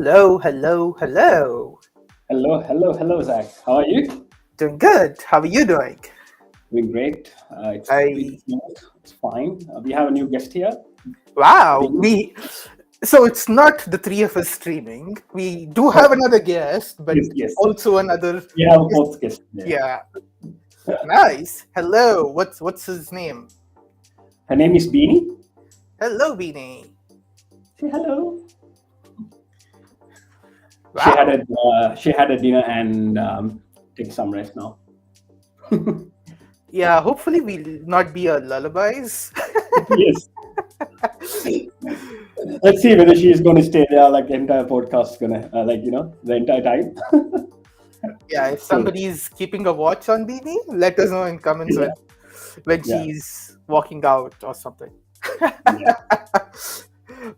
Hello, hello, hello. Hello, Zach. How are you? Doing good. How are you doing? Doing great. I It's fine. We have a new guest here. wow. So it's not the three of us streaming. We do have another guest, but Yes. also another. We have both guests there. Yeah. Nice. Hello. What's his name? Her name is Beanie. Hello, Beanie. Say hello. Wow. She had a dinner and take some rest now. Yeah. Hopefully, we'll not be a lullabies. Yes. Let's see whether she is going to stay there like the entire podcast, the entire time. Yeah. If somebody's keeping a watch on Beanie, let us know in comments Yeah. when Yeah. she's walking out or something. Yeah.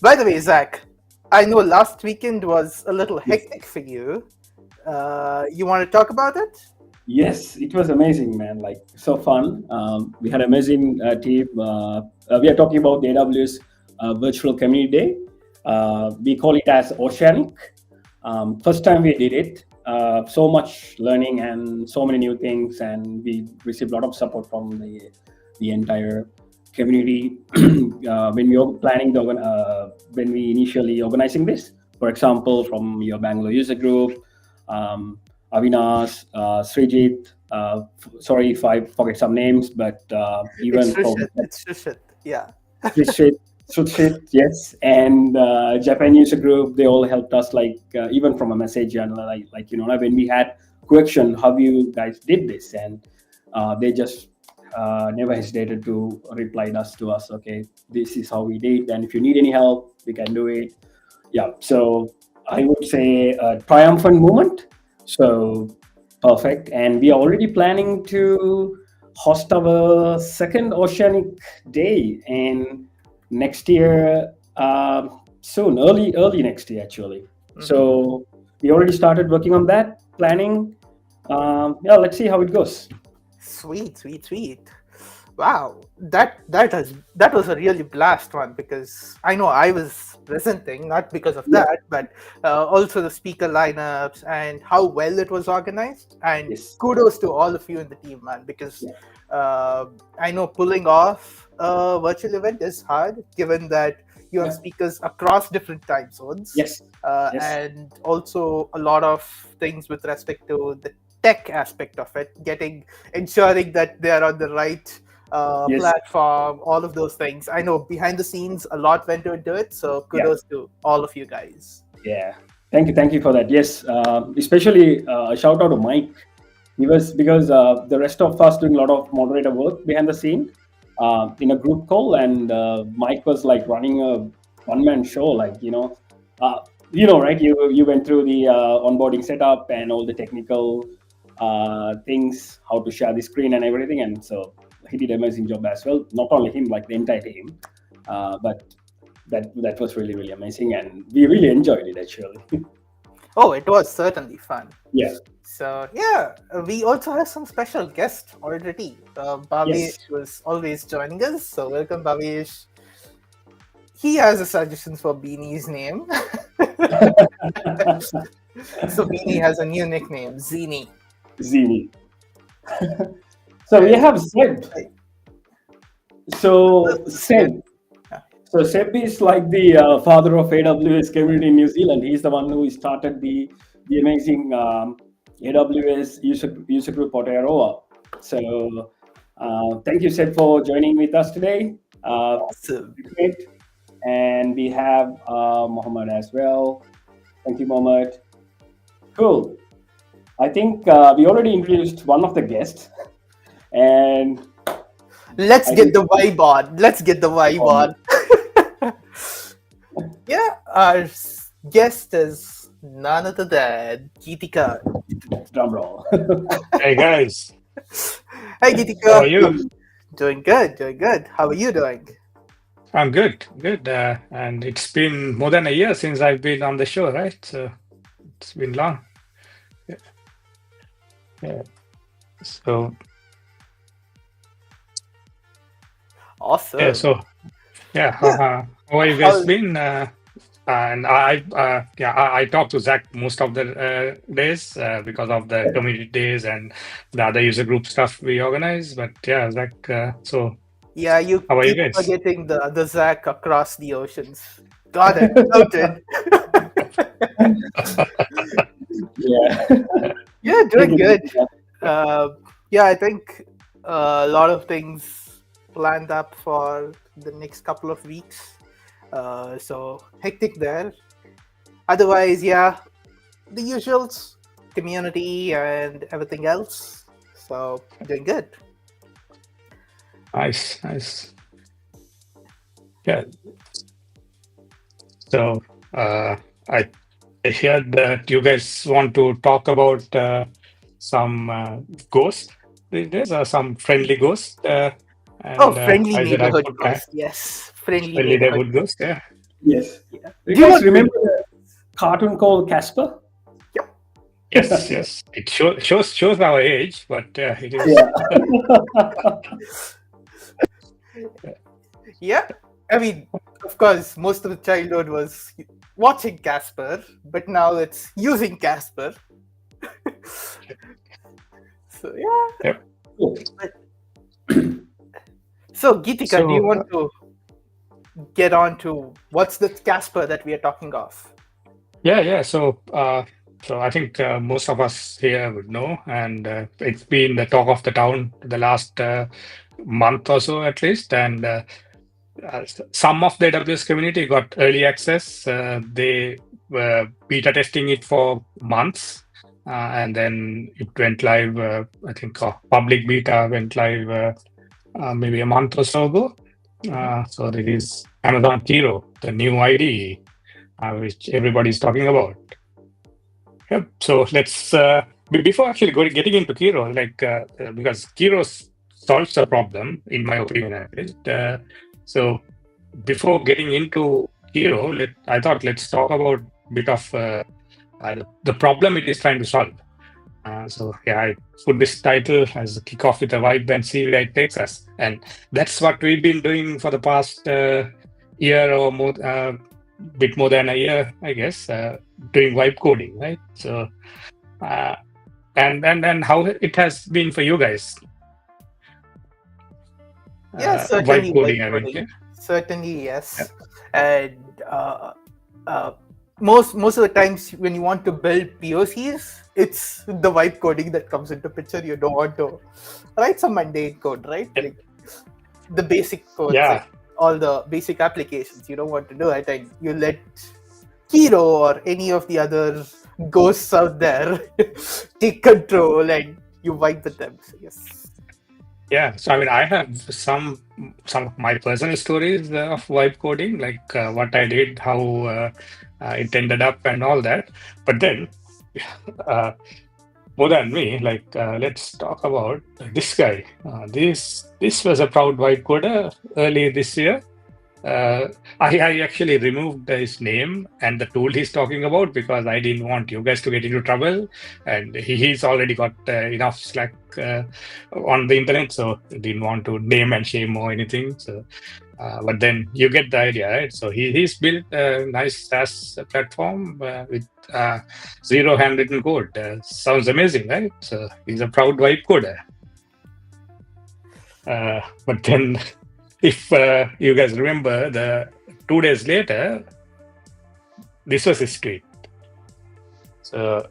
By the way, Zach, I know last weekend was a little hectic for you. You want to talk about it? Yes, it was amazing, man. Like so fun. We had an amazing team. We are talking about the AWS Virtual Community Day. We call it as Oceanic. First time we did it. So much learning and so many new things, and we received a lot of support from the entire community when we were planning when we initially organizing this. For example, from your Bangalore user group. Avinash, Srijit, sorry if I forget some names, but even It's Rishit. Yeah. Srijit, yes, and Japan user group, they all helped us, even from a message and when we had question, how you guys did this, and they just never hesitated to reply to us. Okay, this is how we did, and if you need any help, we can do it. Yeah, so I would say a triumphant moment. So perfect. And we are already planning to host our second Oceanic Day in next year, soon, early next year, actually. Mm-hmm. So we already started working on that, planning. Let's see how it goes. Sweet. Wow, that was a really blast one, because I know I was presenting, not because of that, but also the speaker lineups and how well it was organized. And kudos to all of you in the team, man, because I know pulling off a virtual event is hard, given that you have speakers across different time zones. And also a lot of things with respect to the tech aspect of it, ensuring that they are on the right platform, all of those things. I know behind the scenes a lot went into it, so kudos to all of you guys. Thank you for that. Yes, especially a shout out to Mike. Because the rest of us doing a lot of moderator work behind the scene in a group call, and Mike was like running a one-man show, right? You went through the onboarding setup and all the technical things, how to share the screen and everything, and so he did an amazing job as well. Not only him, like the entire team, but that was really, really amazing, and we really enjoyed it actually. Oh, it was certainly fun. Yeah. So we also have some special guests already. Bhavesh was always joining us, so welcome, Bhavesh. He has a suggestion for Beanie's name. So Beanie has a new nickname, Zini. So we have Seb. So Seb is like the father of AWS community in New Zealand. He's the one who started the amazing AWS user group Aotearoa. So thank you, Seb, for joining with us today. Awesome. And we have Mohammed as well. Thank you, Mohammed. Cool. I think we already introduced one of the guests. And let's get the vibe on. Our guest is none other than Geethika. Drum roll. Hey guys. Hey Geethika. How are you? Doing good. How are you doing? I'm good. And it's been more than a year since I've been on the show, right? So it's been long. Yeah. So awesome. How are you guys been? And I talk to Zach most of the days because of the community days and the other user group stuff we organize. But yeah, Zach. So Yeah, you how are you keep guys? forgetting the other Zach across the oceans. Got it. Noted. Yeah. Yeah, doing good. Yeah, I think a lot of things planned up for the next couple of weeks. So hectic there. Otherwise, yeah, the usuals, community and everything else. So doing good. Nice. Yeah. So I heard that you guys want to talk about some ghosts these days, or some friendly ghosts. Oh, And friendly I said I neighborhood put ghost. Yes, friendly friendly neighborhood neighborhood ghost. Yeah. Yes. Yeah. You Do you guys want remember the cartoon called Casper? Yes. It shows our age, but it is. Yeah. Yeah, I mean, of course, most of the childhood was watching Casper, but now it's using Casper. So yeah. So Geethika, do you want to get on to what's the Casper that we are talking of? Yeah. So I think most of us here would know, and it's been the talk of the town the last month or so at least, and some of the AWS community got early access. They were beta testing it for months, and then it went live. I think public beta went live maybe a month or so ago. So there is Amazon Kiro, the new IDE, which everybody's talking about. Yep. So let's before actually getting into Kiro, because Kiro solves the problem, in my opinion, at least. So before getting into Kiro, I thought let's talk about a bit of the problem it is trying to solve. So I put this title as a kickoff with a vibe and see where it takes us, and that's what we've been doing for the past year or more, bit more than a year, I guess, doing vibe coding, right? So, and how it has been for you guys. Yeah, certainly vibe coding, vibe I mean, coding. yeah. Certainly, yes. And most of the times when you want to build POCs, it's the vibe coding that comes into picture. You don't want to write some mundane code, right? Yeah. Like the basic code, like all the basic applications. You don't want to do it, and you let Kiro or any of the other ghosts out there take control, and you vibe with them. So yes. Yeah, so I mean, I have some of my personal stories of vibe coding, like what I did, how it ended up, and all that. But then, more than me, let's talk about this guy. This was a proud vibe coder early this year. I actually removed his name and the tool he's talking about because I didn't want you guys to get into trouble. And he's already got enough slack on the internet, so didn't want to name and shame or anything. So, but then you get the idea, right? So he's built a nice SaaS platform with zero handwritten code. Sounds amazing, right? So he's a proud vibe coder. But then, if you guys remember, the 2 days later, this was his tweet. So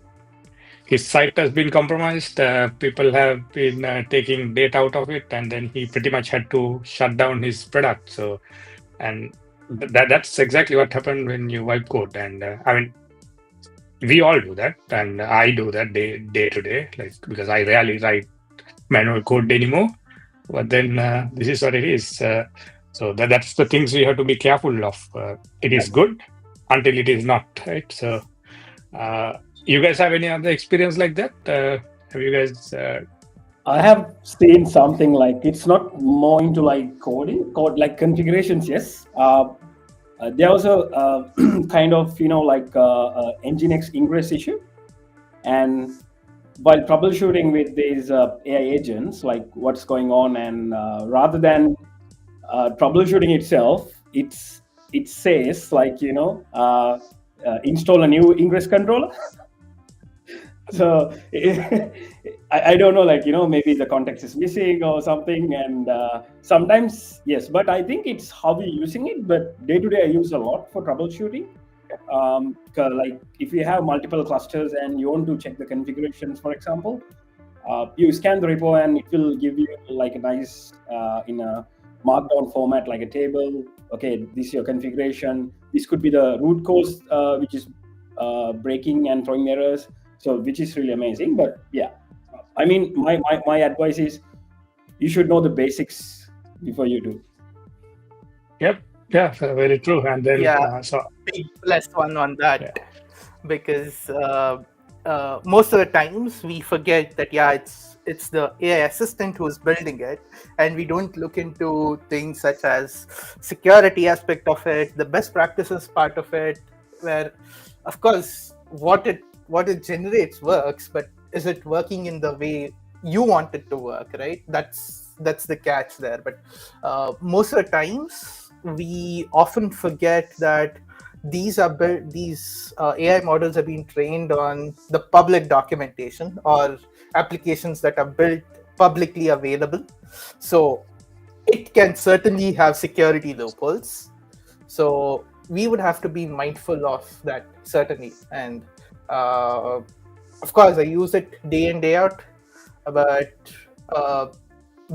his site has been compromised. People have been taking data out of it, and then he pretty much had to shut down his product. So, and that's exactly what happened when you wipe code. And I mean, we all do that, and I do that day to day, because I rarely write manual code anymore. But then this is what it is. So that's the things we have to be careful of. It is good until it is not, right? So you guys have any other experience like that? Have you guys? I have seen something like, it's not more into like code like configurations. Yes. There was a kind of, Nginx ingress issue. And while troubleshooting with these AI agents, like what's going on, and rather than troubleshooting itself, it's it says like, install a new ingress controller. So I don't know, like, maybe the context is missing or something. And sometimes, yes, but I think it's how we're using it. But day to day, I use a lot for troubleshooting. Like if you have multiple clusters and you want to check the configurations, for example, you scan the repo and it will give you like a nice, in a markdown format, like a table. Okay, this is your configuration. This could be the root cause, which is breaking and throwing errors. So, which is really amazing. But yeah, I mean, my advice is you should know the basics before you do. Yep. Yeah, very true. And then big plus one on that, because most of the times we forget that it's the AI assistant who's building it, and we don't look into things such as security aspect of it, the best practices part of it, where of course what it generates works, but is it working in the way you want it to work, right? That's the catch there. But most of the times we often forget that these AI models are being trained on the public documentation or applications that are built publicly available. So it can certainly have security loopholes. So we would have to be mindful of that, certainly. And of course, I use it day in, day out. But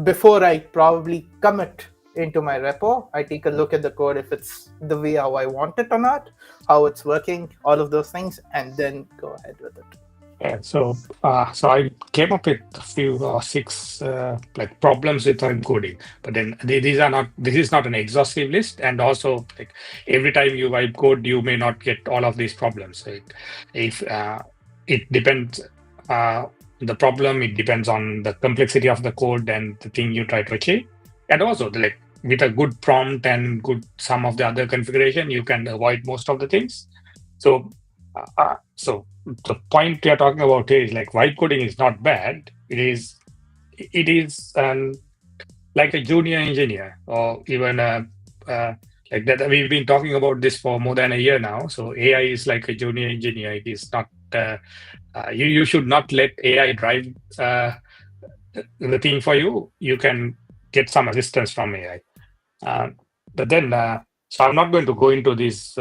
before I probably commit into my repo, I take a look at the code, if it's the way how I want it or not, how it's working, all of those things, and then go ahead with it. Yeah, so I came up with a few 6 like problems with vibe coding, but then this is not an exhaustive list, and also like every time you vibe code, you may not get all of these problems. So it depends. The problem, it depends on the complexity of the code and the thing you try to achieve, and also like with a good prompt and good some of the other configuration, you can avoid most of the things. So the point we are talking about here is like vibe coding is not bad. It is like a junior engineer, or even like that. We've been talking about this for more than a year now. So AI is like a junior engineer. It is not. You should not let AI drive the thing for you. You can get some assistance from AI. But then, so I'm not going to go into these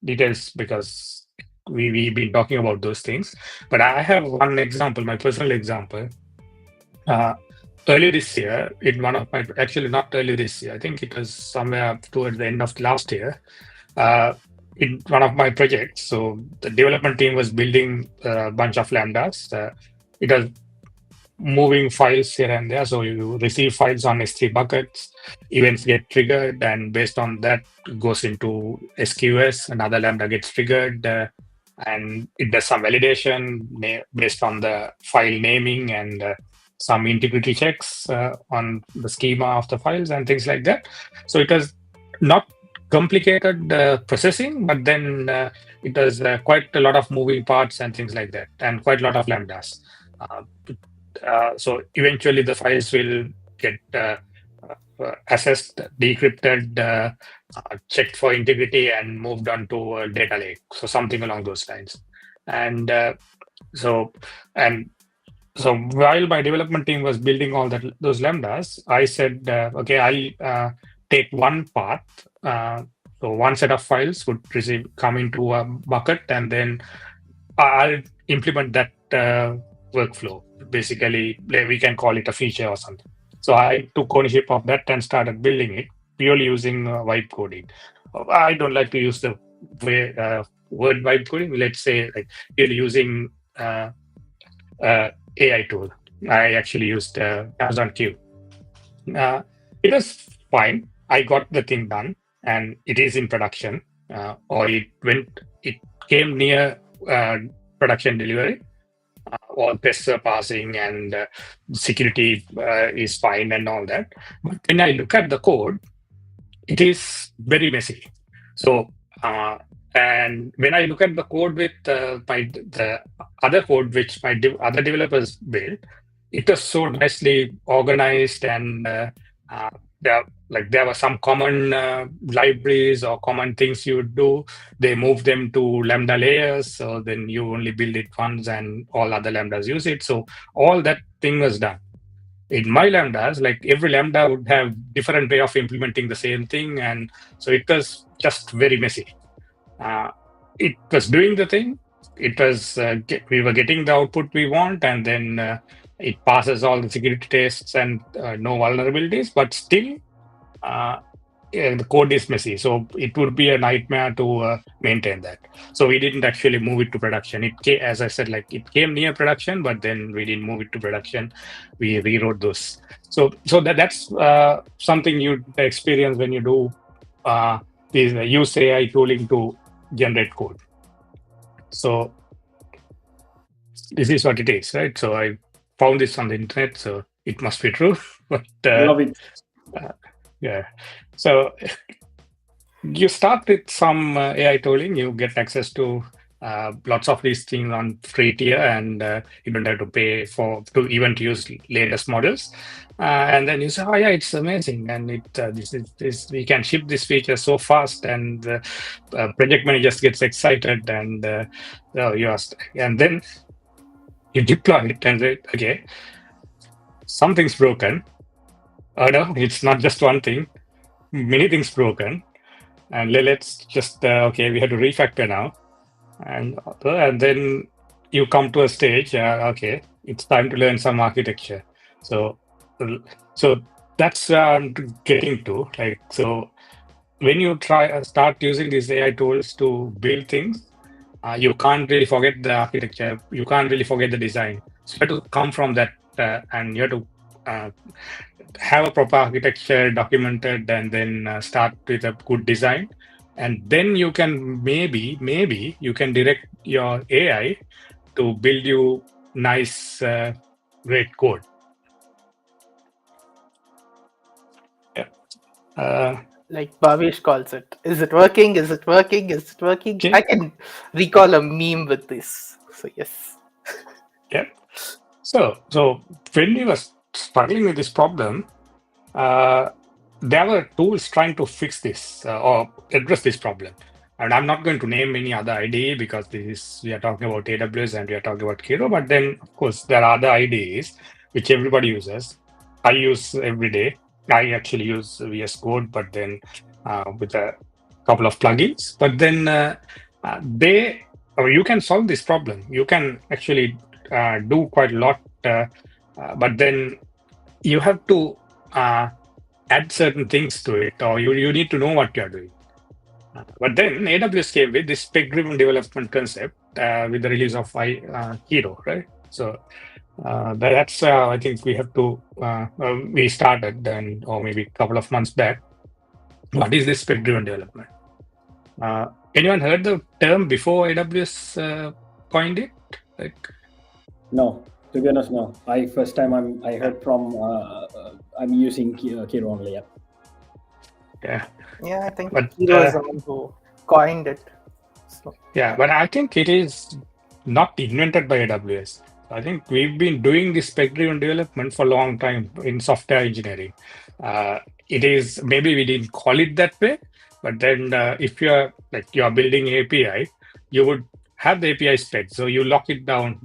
details because we've been talking about those things. But I have one example, my personal example. Earlier this year, in one of my, actually not earlier this year, I think it was somewhere towards the end of last year, in one of my projects. So the development team was building a bunch of Lambdas. It was moving files here and there. So you receive files on S3 buckets, events get triggered, and based on that goes into SQS, another Lambda gets triggered, and it does some validation based on the file naming and some integrity checks on the schema of the files and things like that. So it was not complicated processing, but then it was quite a lot of moving parts and things like that, and quite a lot of Lambdas. So eventually the files will get assessed, decrypted, checked for integrity, and moved on to a data lake. So something along those lines. And so while my development team was building all those Lambdas, I said, okay, I'll take one path. So one set of files would come into a bucket, and then I'll implement that workflow. Basically, we can call it a feature or something. So I took ownership of that and started building it purely using vibe coding. I don't like to use the word vibe coding. Let's say like purely using AI tool. I actually used Amazon Q. It was fine. I got the thing done, and it is in production, or it came near production delivery. All tests are passing, and security is fine and all that. But when I look at the code, it is very messy. So, and when I look at the code with the other code which my other developers built, it was so nicely organized, and there were some common libraries or common things you would do. They move them to Lambda layers, so then you only build it once and all other Lambdas use it. So all that thing was done. In my Lambdas, like every Lambda would have different way of implementing the same thing, and so it was just very messy. It was doing the thing. It was we were getting the output we want, and then it passes all the security tests and no vulnerabilities, but still the code is messy. So it would be a nightmare to maintain that. So we didn't actually move it to production. It came, as I said, like it came near production, but then we didn't move it to production. We rewrote those. So that's something you experience when you do use AI tooling to generate code. So this is what it is, right? So I found this on the internet, so it must be true. But Love it. yeah, so you start with some AI tooling. You get access to lots of these things on free tier, and you don't have to pay to use latest models. And then you say, oh yeah, it's amazing, and this we can ship this feature so fast, and project manager just gets excited, and and then you deploy it, and say, okay, something's broken. Oh no, it's not just one thing. Many things broken, and let's just okay, we have to refactor now, and then you come to a stage. Okay, it's time to learn some architecture. So that's where I'm getting to. Like, so when you start using these AI tools to build things, you can't really forget the architecture. You can't really forget the design. So you have to come from that, and you have to have a proper architecture documented, and then start with a good design, and then you can maybe you can direct your AI to build you nice, great code. Yeah. Like Bhavesh calls it. Is it working? Is it working? Is it working? Okay. I can recall a meme with this. So yes. Yeah. So when we were struggling with this problem, there were tools trying to fix this or address this problem. And I'm not going to name any other IDE because we are talking about AWS and we are talking about Kiro. But then, of course, there are other IDEs which everybody uses. I use every day. I actually use VS Code, but then with a couple of plugins. But then you can solve this problem. You can actually do quite a lot, but then you have to add certain things to it, or you need to know what you're doing. But then AWS came with this spec-driven development concept with the release of Kiro, right? So that's I think we have to we started then, or maybe a couple of months back. What is this spec-driven development? Anyone heard the term before AWS coined it? Like, no, to be honest, no. First time I heard from I'm using Kiro only. Yeah, I think Kiro is the one who coined it. So, yeah, but I think it is not invented by AWS. I think we've been doing this spec-driven development for a long time in software engineering. It is, maybe we didn't call it that way, but then if you're building API, you would have the API spec. So you lock it down.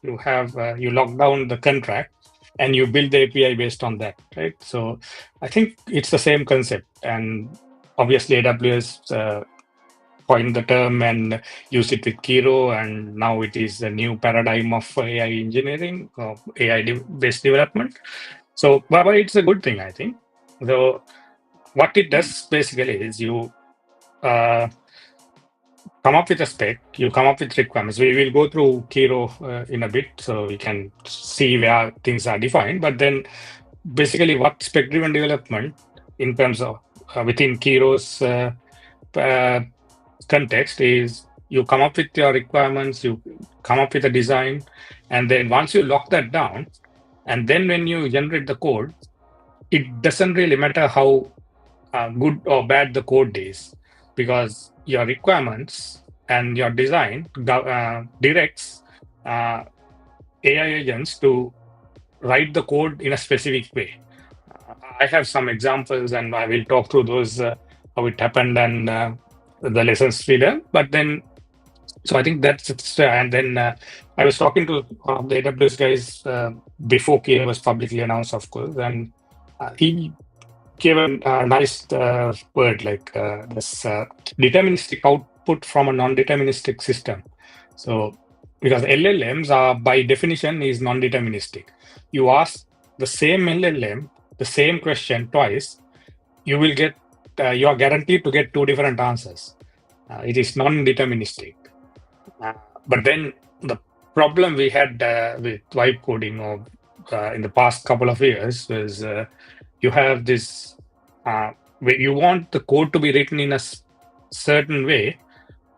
You lock down the contract, and you build the API based on that, right? So I think it's the same concept, and obviously AWS coined the term and used it with Kiro, and now it is a new paradigm of AI engineering, AI-based development. So, but it's a good thing, I think. So what it does basically is you come up with a spec, you come up with requirements. We will go through Kiro in a bit so we can see where things are defined. But then basically what spec-driven development in terms of within Kiro's context is, you come up with your requirements, you come up with a design, and then once you lock that down, and then when you generate the code, it doesn't really matter how good or bad the code is, because your requirements and your design directs AI agents to write the code in a specific way. I have some examples, and I will talk through those, how it happened, and the lessons we learned. But then, so I think that's it. And then I was talking to one of the AWS guys before Kiro was publicly announced, of course, and he gave a nice word like this deterministic output from a non-deterministic system. So because LLMs are by definition is non-deterministic. You ask the same LLM the same question twice, you will get you are guaranteed to get two different answers. It is non-deterministic. But then the problem we had with vibe coding or in the past couple of years was you have this where you want the code to be written in a certain way,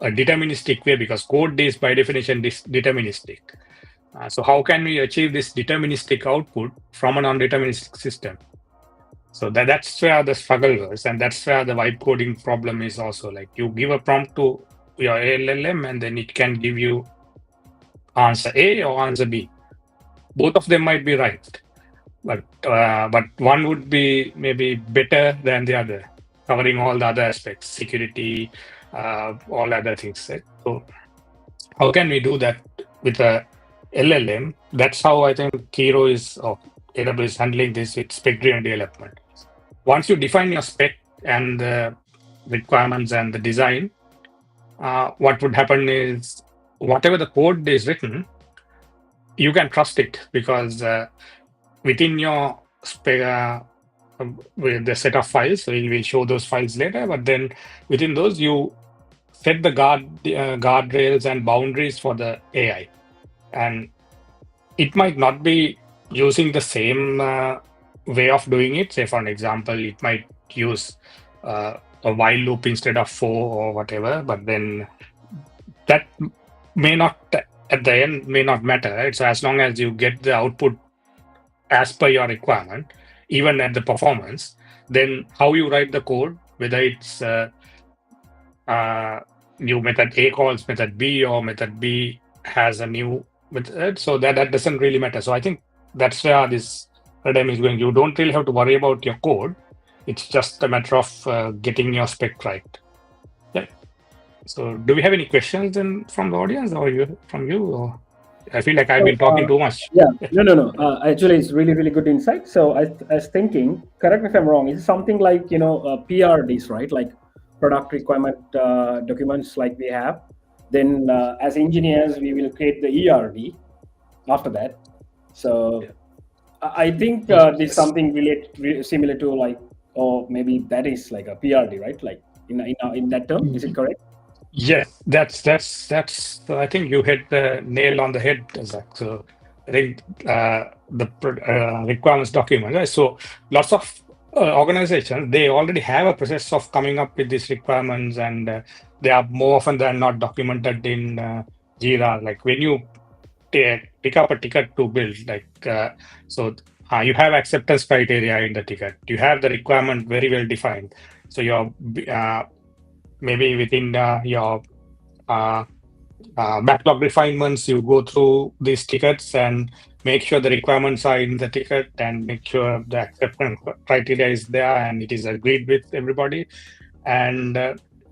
a deterministic way, because code is by definition deterministic. So how can we achieve this deterministic output from a non-deterministic system? So that's where the struggle was, and that's where the vibe coding problem is also. Like you give a prompt to your LLM, and then it can give you answer A or answer B. Both of them might be right, but one would be maybe better than the other, covering all the other aspects, security, all other things. Right? So how can we do that with a LLM? That's how I think Kiro is, or AWS is handling this with spec-driven development. Once you define your spec and the requirements and the design, what would happen is whatever the code is written, you can trust it, because within your spec, with the set of files, so we'll show those files later, but then within those you set the guardrails and boundaries for the AI. And it might not be using the same way of doing it. Say, for an example, it might use a while loop instead of for or whatever, but then that may not, at the end, may not matter, right? So as long as you get the output as per your requirement, even at the performance, then how you write the code, whether it's new method A calls method B, or method B has a new method, so that doesn't really matter. So I think that's where this paradigm is going. You don't really have to worry about your code. It's just a matter of getting your spec right. Yeah. So do we have any questions then from the audience, or from you? Or I feel like I've been talking too much. Yeah, no. Actually, it's really, really good insight. So I was thinking, correct me if I'm wrong, it's something like, PRDs, right? Like product requirement documents like we have. Then as engineers, we will create the ERD after that. So I think there's something similar to like, or maybe that is like a PRD, right? Like in that term, is it correct? Yes, that's. I think you hit the nail on the head, Zach. So I think the requirements document. Right? So lots of organizations, they already have a process of coming up with these requirements, and they are more often than not documented in Jira. Like when you pick up a ticket to build, like you have acceptance criteria in the ticket. You have the requirement very well defined. So your maybe within your backlog refinements, you go through these tickets and make sure the requirements are in the ticket, and make sure the acceptance criteria is there and it is agreed with everybody. And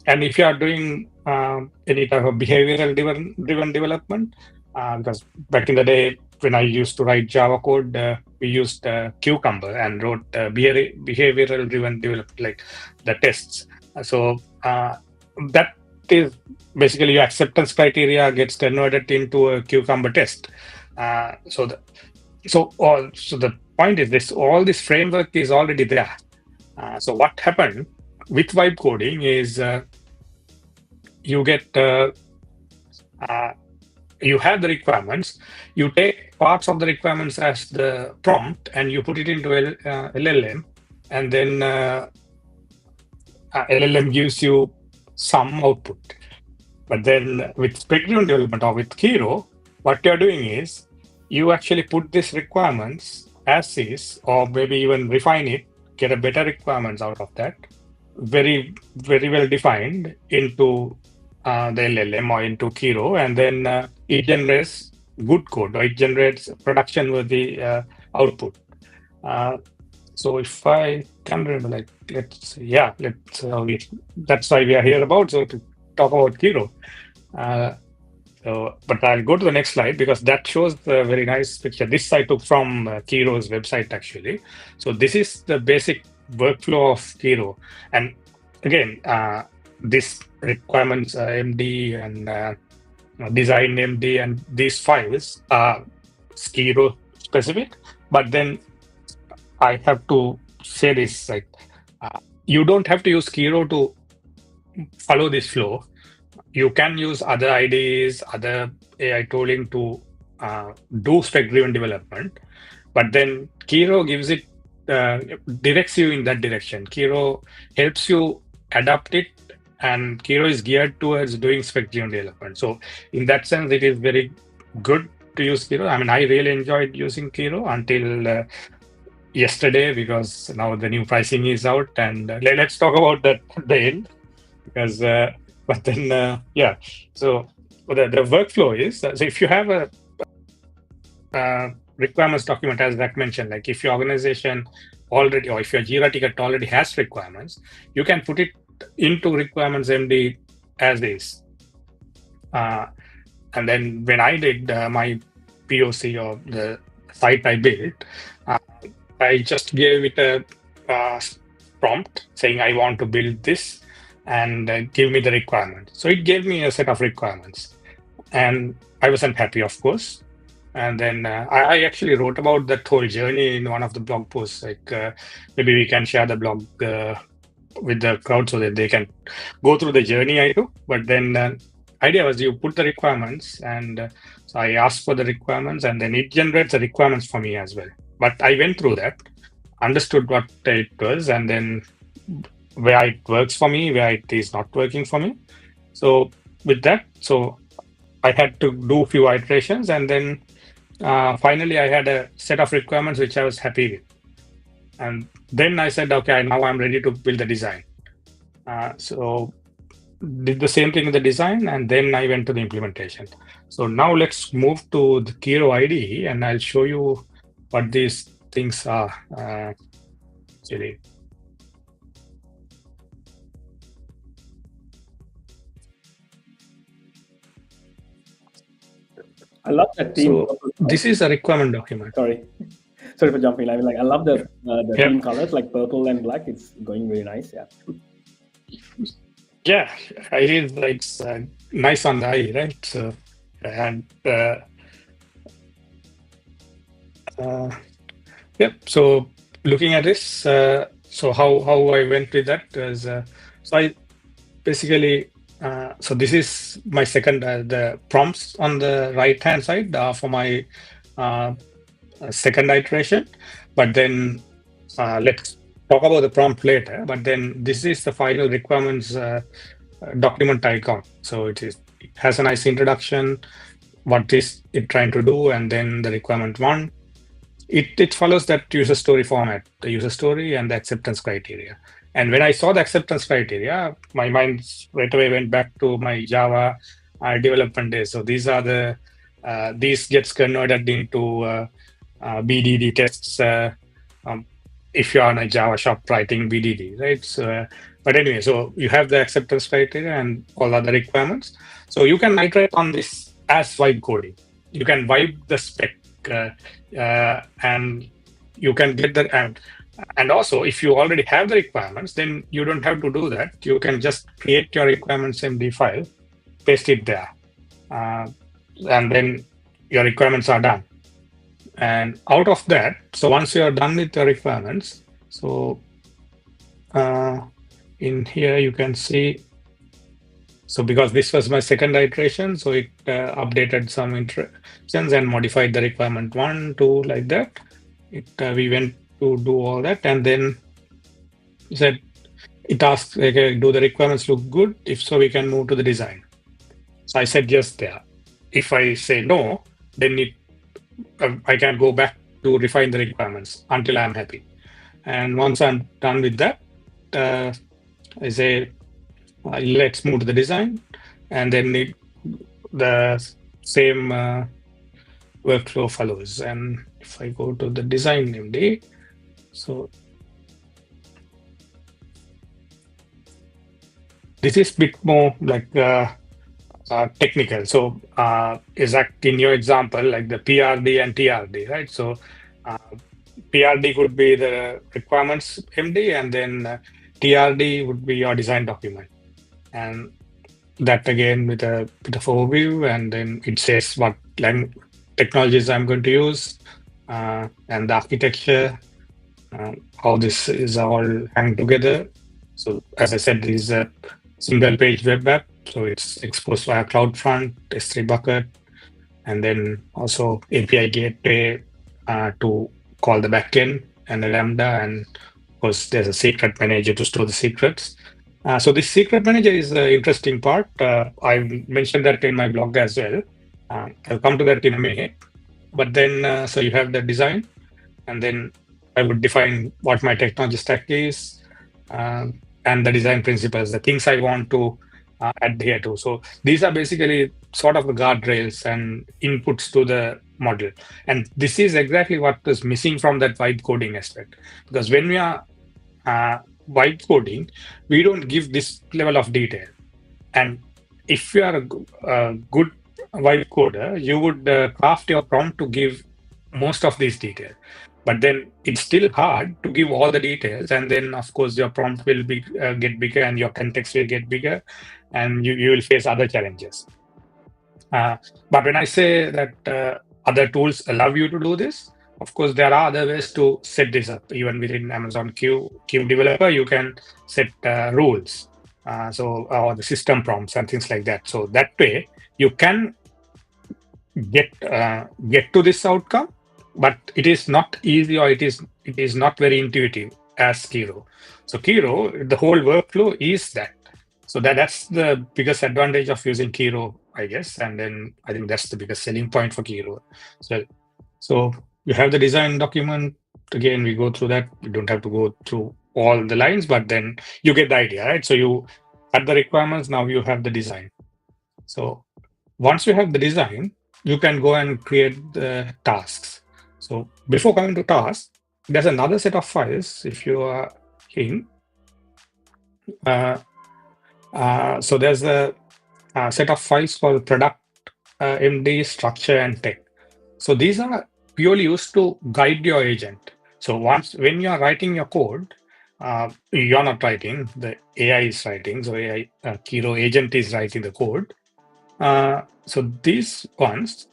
if you are doing any type of behavioral driven development, because back in the day when I used to write Java code, we used Cucumber and wrote behavioral driven development, like the tests. So that is basically your acceptance criteria gets converted into a Cucumber test. So the point is this: all this framework is already there. So what happened with vibe coding is you get you have the requirements. You take parts of the requirements as the prompt and you put it into LLM, and then LLM gives you some output. But then with spec-driven development or with Kiro, what you're doing is you actually put these requirements as is, or maybe even refine it, get a better requirements out of that, very, very well defined into the LLM or into Kiro, and then it generates good code, or it generates production-worthy output. So if I can remember, like, that's why we are here about, so to talk about Kiro. But I'll go to the next slide because that shows the very nice picture. This I took from Kiro's website actually. So this is the basic workflow of Kiro. And again, this requirements MD and design MD and these files are Kiro specific. But then I have to say this, like, you don't have to use Kiro to follow this flow. You can use other IDEs, other AI tooling to do spec-driven development, but then Kiro gives it, directs you in that direction. Kiro helps you adapt it, and Kiro is geared towards doing spec-driven development. So in that sense, it is very good to use Kiro. I mean, I really enjoyed using Kiro until yesterday, because now the new pricing is out, and let's talk about that at the end, because but then so the workflow is, so if you have a requirements document, as Zach mentioned, like if your organization already, or if your Jira ticket already has requirements, you can put it into requirements MD as is. And then when I did my POC or the site I built, I just gave it a prompt saying I want to build this and give me the requirement. So it gave me a set of requirements, and I wasn't happy, of course. And then I actually wrote about that whole journey in one of the blog posts. Like maybe we can share the blog with the crowd so that they can go through the journey I do. But then idea was you put the requirements, and so I asked for the requirements, and then it generates the requirements for me as well. But I went through that, understood what it was, and then where it works for me, where it is not working for me. So with that, so I had to do a few iterations, and then finally I had a set of requirements which I was happy with. And then I said, okay, now I'm ready to build the design. So did the same thing with the design, and then I went to the implementation. So now let's move to the Kiro IDE, and I'll show you what these things are. Actually. I love that theme. So this is a requirement document. Sorry for jumping. I mean, like, I love the theme colors, like purple and black. It's going very nice. Yeah, it is. It's nice on the eye, right? So, and yep. So looking at this, so how I went with that was, so I basically, so this is my second, the prompts on the right hand side for my second iteration. But then let's talk about the prompt later. But then this is the final requirements document icon. So it has a nice introduction, what is it trying to do, and then the requirement one. It follows that user story format, the user story and the acceptance criteria. And when I saw the acceptance criteria, my mind right away went back to my Java development days. So these are the these gets converted into BDD tests if you are on a Java shop writing BDD, right? So, but anyway, so you have the acceptance criteria and all other requirements. So you can iterate on this as vibe coding. You can vibe the spec, and you can get the and also if you already have the requirements, then you don't have to do that. You can just create your requirements MD file, paste it there, and then your requirements are done. And out of that, so once you are done with the requirements, so in here you can see, so because this was my second iteration, so it updated some instructions and modified the requirement 1, 2, like that. We went to do all that, and then said it asks, okay, do the requirements look good? If so, we can move to the design. So I said yes there. If I say no, then I can go back to refine the requirements until I'm happy. And once I'm done with that, I say, let's move to the design, and then the same workflow follows. And if I go to the design MD, so this is a bit more like technical. So, Zach, in your example, like the PRD and TRD, right? So, PRD could be the requirements MD, and then TRD would be your design document. And that again with a bit of overview, and then it says what technologies I'm going to use, and the architecture, how this is all hang together. So as I said, this is a single page web app. So it's exposed via CloudFront, S3 bucket, and then also API gateway to call the backend and the Lambda. And of course, there's a secret manager to store the secrets. So this secret manager is the interesting part. I mentioned that in my blog as well. I'll come to that in a minute. But then, so you have the design, and then I would define what my technology stack is, and the design principles, the things I want to adhere to. So these are basically sort of the guardrails and inputs to the model. And this is exactly what is missing from that vibe coding aspect. Because when we are vibe coding, we don't give this level of detail. And if you are a good vibe coder, you would craft your prompt to give most of these details. But then it's still hard to give all the details, and then of course your prompt will be get bigger, and your context will get bigger, and you will face other challenges. But when I say that other tools allow you to do this, of course there are other ways to set this up. Even within Amazon Q Developer, you can set rules, or the system prompts and things like that. So that way you can get to this outcome. But it is not easy, or it is not very intuitive as Kiro. So Kiro, the whole workflow is that. So that's the biggest advantage of using Kiro, I guess. And then I think that's the biggest selling point for Kiro. So you have the design document. Again, we go through that. You don't have to go through all the lines, but then you get the idea, right? So you have the requirements. Now you have the design. So once you have the design, you can go and create the tasks. So before coming to tasks, there's another set of files if you are in. So there's a set of files called product, MD, structure, and tech. So these are purely used to guide your agent. So when you are writing your code, you're not writing, the AI is writing. So Kiro Agent is writing the code. So these ones,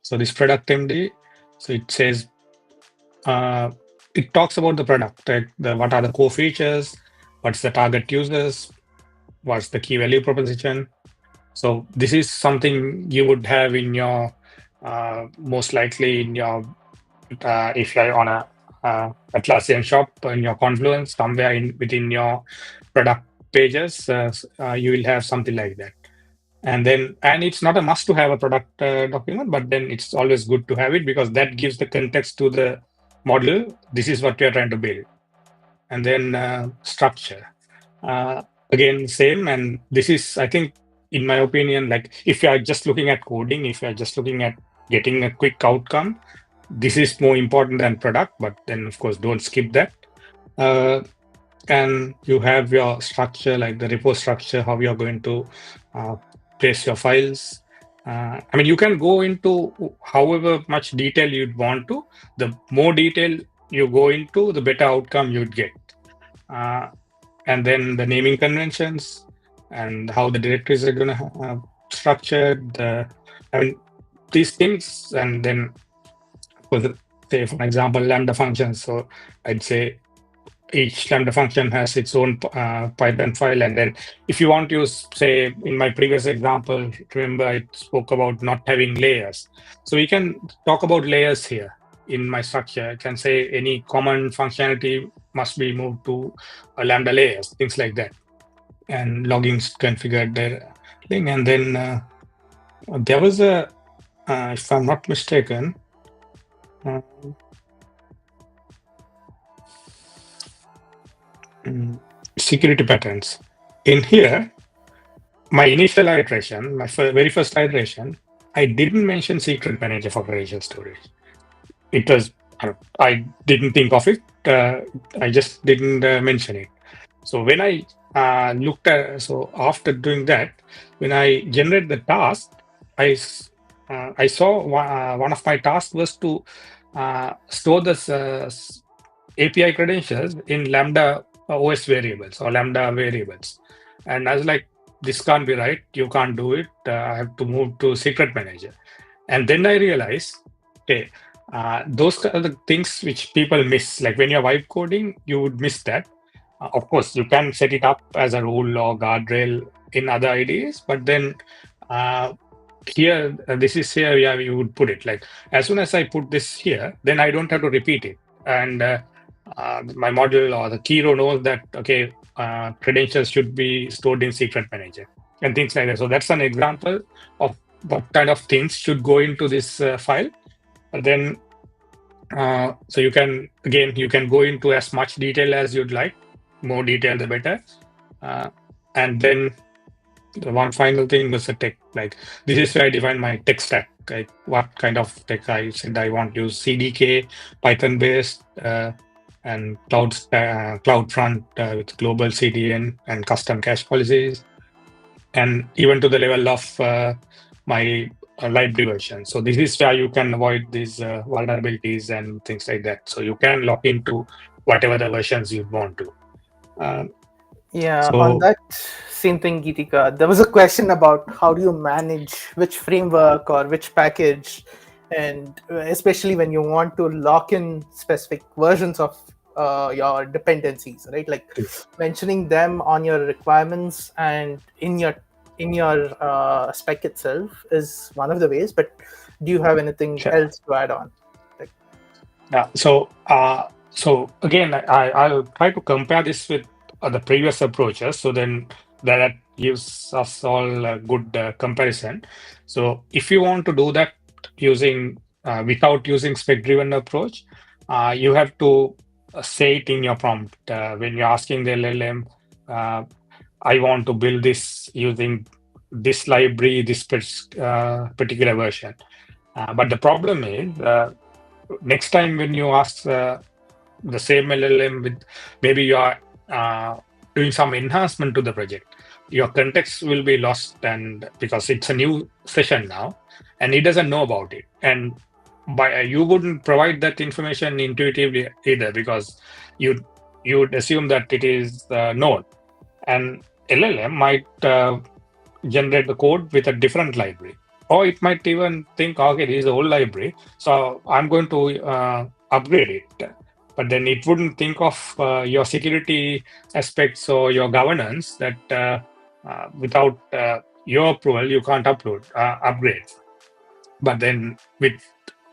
so this product MD, so it says, it talks about the product, like what are the core features, what's the target users, what's the key value proposition. So this is something you would have in your, most likely in your, if you're on a Atlassian shop, in your Confluence, somewhere within your product pages, you will have something like that. And it's not a must to have a product document, but then it's always good to have it, because that gives the context to the model. This is what we are trying to build. And then structure. Again, same. And this is, I think, in my opinion, like if you are just looking at coding, if you are just looking at getting a quick outcome, this is more important than product. But then, of course, don't skip that. And you have your structure, like the repo structure, how you're going to place your files. I mean, you can go into however much detail you'd want to. The more detail you go into, the better outcome you'd get. And then the naming conventions and how the directories are going to have structured. These things. And then, say, for example, Lambda functions. So I'd say each Lambda function has its own Python file. And then if you want to use, say, in my previous example, remember I spoke about not having layers. So we can talk about layers here in my structure. I can say any common functionality must be moved to a Lambda layers, things like that. And loggings configured their thing. And then there was a, if I'm not mistaken, security patterns. In here, my initial iteration, my very first iteration, I didn't mention secret manager for operational storage. It was, I didn't think of it. I just didn't mention it. So when I looked at, so after doing that, when I generate the task, I saw one of my tasks was to store this API credentials in Lambda OS variables or Lambda variables. And I was like, this can't be right. You can't do it. I have to move to secret manager. And then I realized, okay, those are the things which people miss. Like when you're vibe coding, you would miss that. Of course, you can set it up as a rule or guardrail in other IDEs, but then here, this is here, yeah, you would put it. Like as soon as I put this here, then I don't have to repeat it. And my model or the Kiro knows that, okay, credentials should be stored in secret manager and things like that. So that's an example of what kind of things should go into this file. And then, so you can, again, you can go into as much detail as you'd like. More detail, the better. And then the one final thing was the tech. Like this is where I define my tech stack. Like what kind of tech I said I want to use: CDK, Python based, and CloudFront with global CDN and custom cache policies, and even to the level of my library version. So this is where you can avoid these vulnerabilities and things like that. So you can lock into whatever the versions you want to. Yeah, So- on that same thing, Geethika, there was a question about how do you manage which framework or which package, and especially when you want to lock in specific versions of your dependencies, right? Like mentioning them on your requirements and in your spec itself is one of the ways. But do you have anything Sure. else to add on? Yeah. So again, I'll try to compare this with the previous approaches. So then that gives us all a good comparison. So if you want to do that using without using spec-driven approach, you have to say it in your prompt when you're asking the LLM. I want to build this using this library, this particular version. But the problem is, next time when you ask the same LLM with maybe you are doing some enhancement to the project, your context will be lost, and because it's a new session now, and it doesn't know about it, and by you wouldn't provide that information intuitively either, because you would assume that it is known, and LLM might generate the code with a different library, or it might even think, okay, this is the old library, so I'm going to upgrade it. But then it wouldn't think of your security aspects or your governance, that without your approval, you can't upgrade. But then with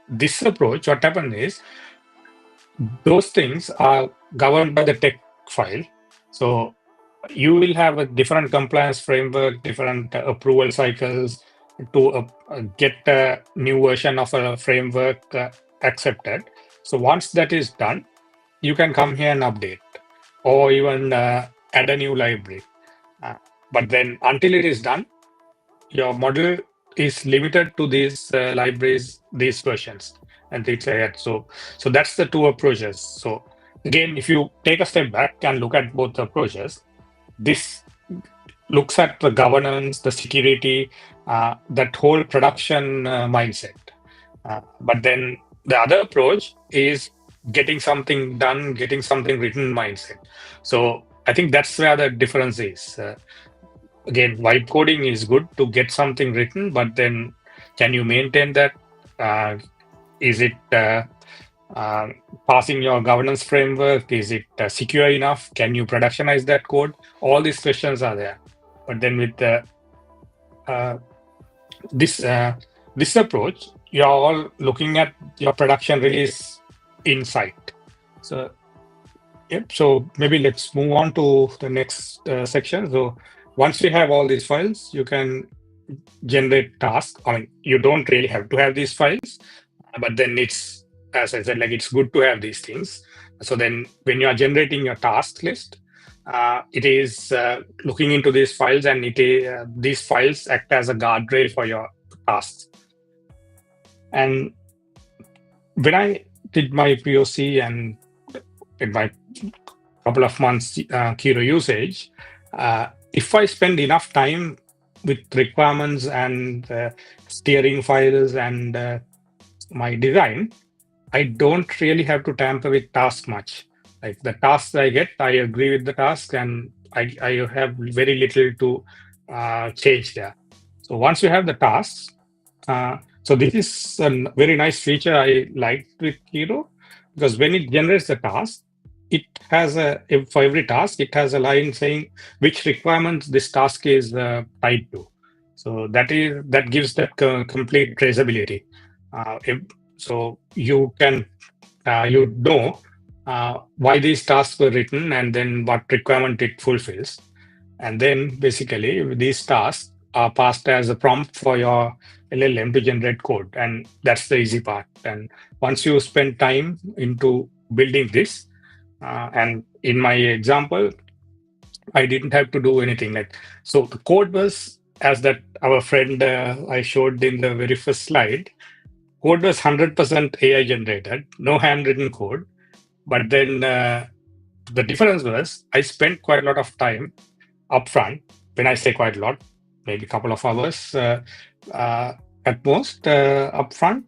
this approach, what happens is those things are governed by the tech file. So you will have a different compliance framework, different approval cycles to get a new version of a framework accepted. So once that is done, you can come here and update, or even add a new library. But then until it is done, your model is limited to these libraries, these versions, and things like that. So that's the two approaches. So again, if you take a step back and look at both approaches, this looks at the governance, the security, that whole production mindset. But then the other approach is getting something done, getting something written mindset. So I think that's where the difference is. Again, vibe coding is good to get something written, but then can you maintain that? Is it passing your governance framework? Is it secure enough? Can you productionize that code? All these questions are there. But then with this approach, you're all looking at your production release insight. So, yep. So maybe let's move on to the next section. So once you have all these files, you can generate tasks. I mean, you don't really have to have these files, but then it's, as I said, like it's good to have these things. So then when you are generating your task list, it is looking into these files, and these files act as a guardrail for your tasks. And when I did my POC and in my couple of months Kiro usage, If I spend enough time with requirements and steering files and my design, I don't really have to tamper with tasks much. Like the tasks I get, I agree with the task, and I have very little to change there. So once you have the tasks, so this is a very nice feature I liked with Kiro, because when it generates the task, it has for every task, it has a line saying which requirements this task is tied to. So that gives that complete traceability. So you can why these tasks were written and then what requirement it fulfills. And then basically these tasks are passed as a prompt for your LLM to generate code. And that's the easy part. And once you spend time into building this, and in my example, I didn't have to do anything. So the code was, as that our friend I showed in the very first slide, code was 100% AI generated, no handwritten code. But then the difference was I spent quite a lot of time upfront. When I say quite a lot, maybe a couple of hours at most upfront,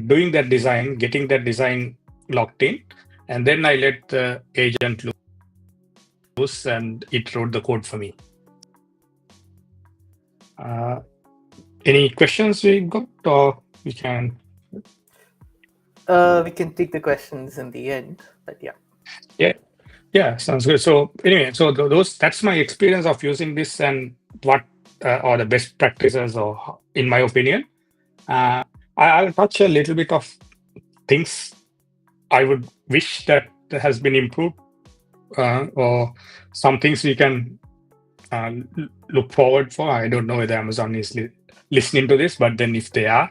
doing that design, getting that design locked in, and then I let the agent loose and it wrote the code for me. Any questions we got, or we can? We can take the questions in the end, but yeah. Yeah, sounds good. So anyway, so that's my experience of using this and what are the best practices, or in my opinion. I'll touch a little bit of things I would wish that has been improved, or some things we can look forward for. I don't know whether Amazon is listening to this, but then if they are,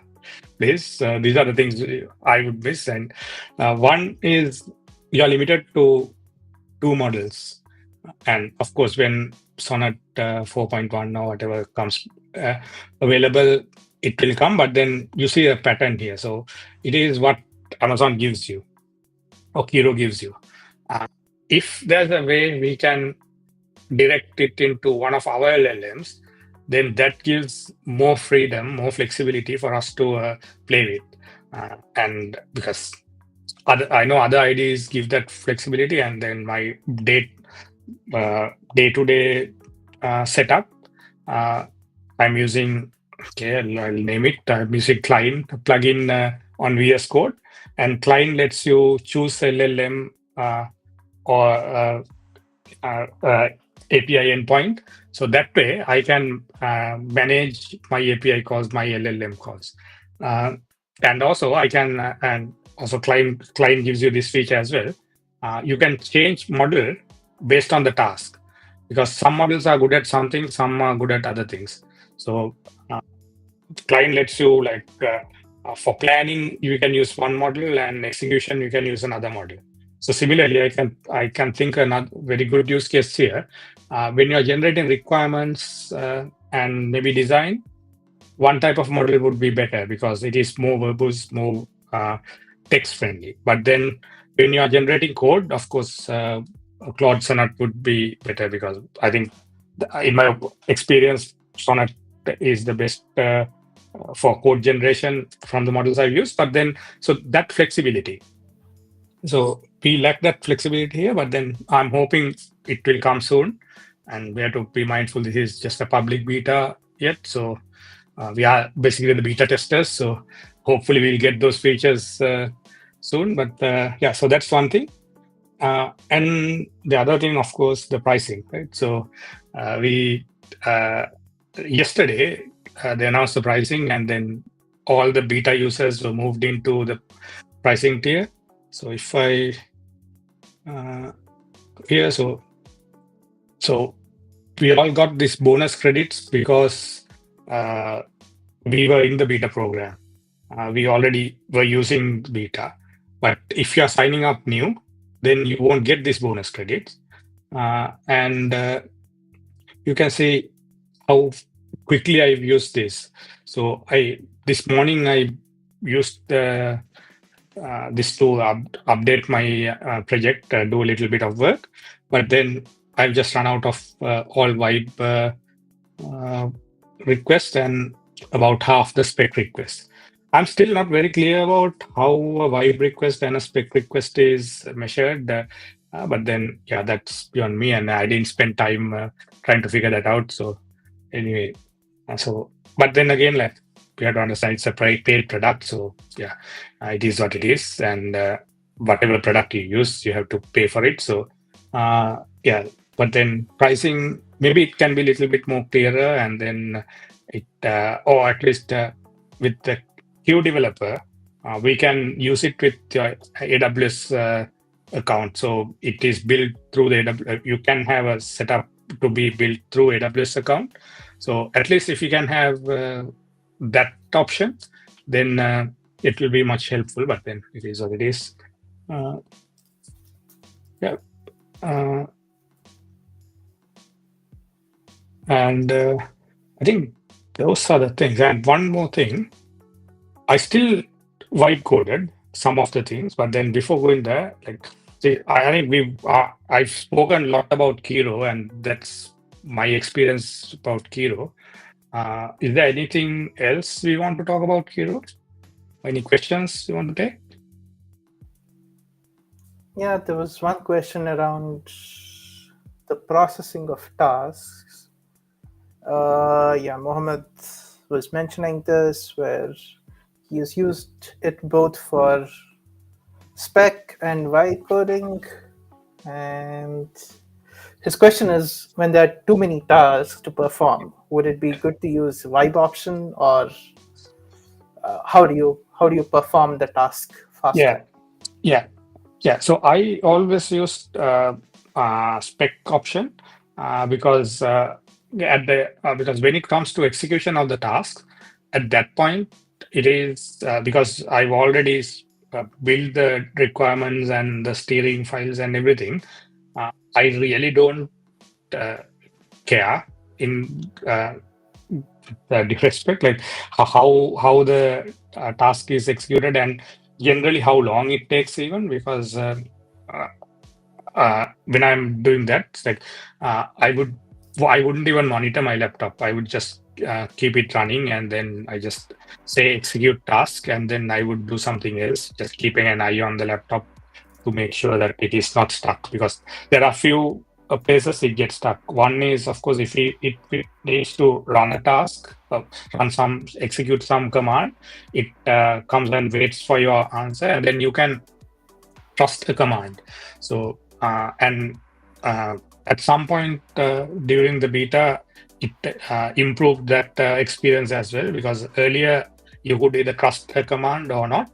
please, these are the things I would miss. And one is you're limited to 2 models. And of course, when Sonnet 4.1 or whatever comes available, it will come, but then you see a pattern here. So it is what Amazon gives you or Kiro gives you. If there's a way we can direct it into one of our LLMs, then that gives more freedom, more flexibility for us to play with. And because I know other IDs give that flexibility, and then my day-to-day setup, I'm using, I'll name it, I'm using Klein plugin on VS Code, and Klein lets you choose LLM or API endpoint. So that way I can manage my API calls, my LLM calls. And also I can, and also Klein gives you this feature as well. You can change model based on the task, because some models are good at something, some are good at other things. So Klein lets you, like, for planning, you can use one model, and execution, you can use another model. So similarly, I can think another very good use case here. When you're generating requirements and maybe design, one type of model would be better because it is more verbose, more text friendly. But then when you are generating code, of course, Claude Sonnet would be better, because I think in my experience, Sonnet is the best for code generation from the models I've used. But then, so that flexibility. So we lack that flexibility here, but then I'm hoping it will come soon. And we have to be mindful this is just a public beta yet. So we are basically the beta testers. So hopefully we'll get those features soon. But yeah, so that's one thing. And the other thing, of course, the pricing, right? So we yesterday they announced the pricing, and then all the beta users were moved into the pricing tier. So if I here, so we all got this bonus credits because we were in the beta program. We already were using beta, but if you are signing up new, then you won't get this bonus credits. And you can see how quickly I've used this. So this morning I used this to update my project, do a little bit of work. But then I've just run out of all vibe requests and about half the spec requests. I'm still not very clear about how a vibe request and a spec request is measured. But then, yeah, that's beyond me, and I didn't spend time trying to figure that out. So anyway, but then again, like, we have to understand it's a paid product. So yeah, it is what it is, and whatever product you use, you have to pay for it. So yeah, but then pricing, maybe it can be a little bit more clearer, and then it, or at least with the Q developer, we can use it with your AWS account. So it is built through the AWS. You can have a setup to be built through AWS account. So at least if you can have that option, then it will be much helpful. But then it is what it is. Yeah. And I think those are the things. And one more thing, I still vibe coded some of the things, but then before going there, like, see, I think I've spoken a lot about Kiro, and that's my experience about Kiro. Is there anything else we want to talk about Kiro? Any questions you want to take? Yeah, there was one question around the processing of tasks. Yeah, Mohammed was mentioning this, where he has used it both for spec and vibe coding. And his question is, when there are too many tasks to perform, would it be good to use vibe option, or how do you perform the task faster? Yeah. So I always used spec option because because when it comes to execution of the task, at that point it is because I've already built the requirements and the steering files and everything. I really don't care in respect, like how the task is executed, and generally how long it takes, even because when I'm doing that, it's like I wouldn't even monitor my laptop. I would just keep it running, and then I just say execute task, and then I would do something else, just keeping an eye on the laptop to make sure that it is not stuck, because there are few places it gets stuck. One is, of course, if it needs to run a task, execute some command, it comes and waits for your answer, and then you can trust a command. So and at some point during the beta, it improved that experience as well, because earlier you could either trust a command or not,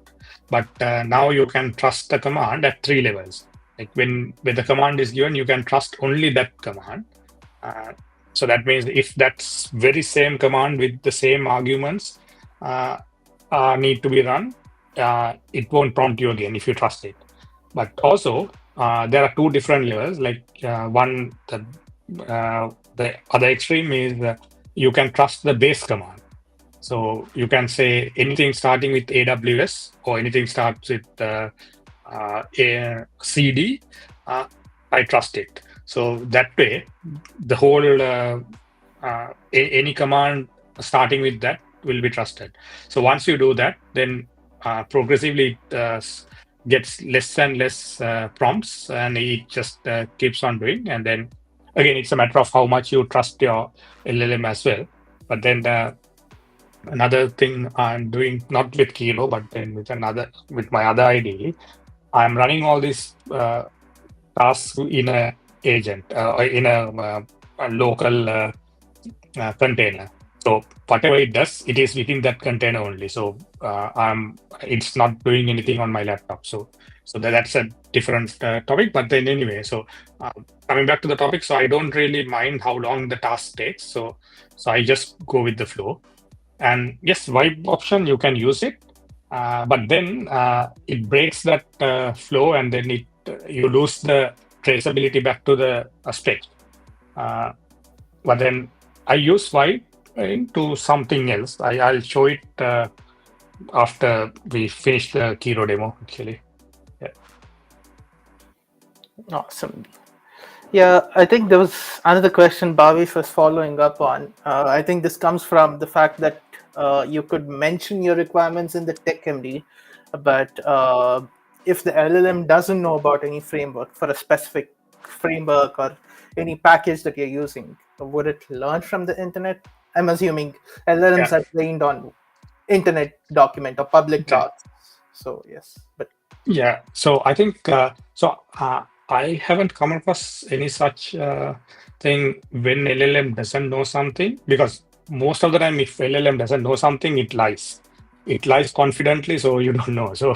but now you can trust the command at 3 levels. Like when the command is given, you can trust only that command. So that means if that's very same command with the same arguments need to be run, it won't prompt you again if you trust it. But also there are 2 different levels. Like one, the other extreme is you can trust the base command. So you can say anything starting with AWS or anything starts with CD, I trust it. So that way, the whole any command starting with that will be trusted. So once you do that, then progressively it gets less and less prompts, and it just keeps on doing. And then again, it's a matter of how much you trust your LLM as well. But then another thing I'm doing, not with Kiro, but then with my other IDE, I'm running all these tasks in a agent, in a local container. So whatever it does, it is within that container only. So it's not doing anything on my laptop. So that's a different topic. But then anyway, so coming back to the topic, so I don't really mind how long the task takes. So I just go with the flow. And yes, vibe option, you can use it, but then it breaks that flow, and then you lose the traceability back to the spec. But then I use vibe into something else. I'll show it after we finish the Kiro demo, actually. Yeah. Awesome. Yeah, I think there was another question Bhavish was following up on. I think this comes from the fact that you could mention your requirements in the TechMD, but if the LLM doesn't know about any framework for a specific framework or any package that you're using, would it learn from the internet? I'm assuming LLMs Yeah. are trained on internet document or public Okay. docs. So yes, but Yeah. So I think I haven't come across any such thing when LLM doesn't know something, because most of the time, if LLM doesn't know something, it lies. It lies confidently, so you don't know. So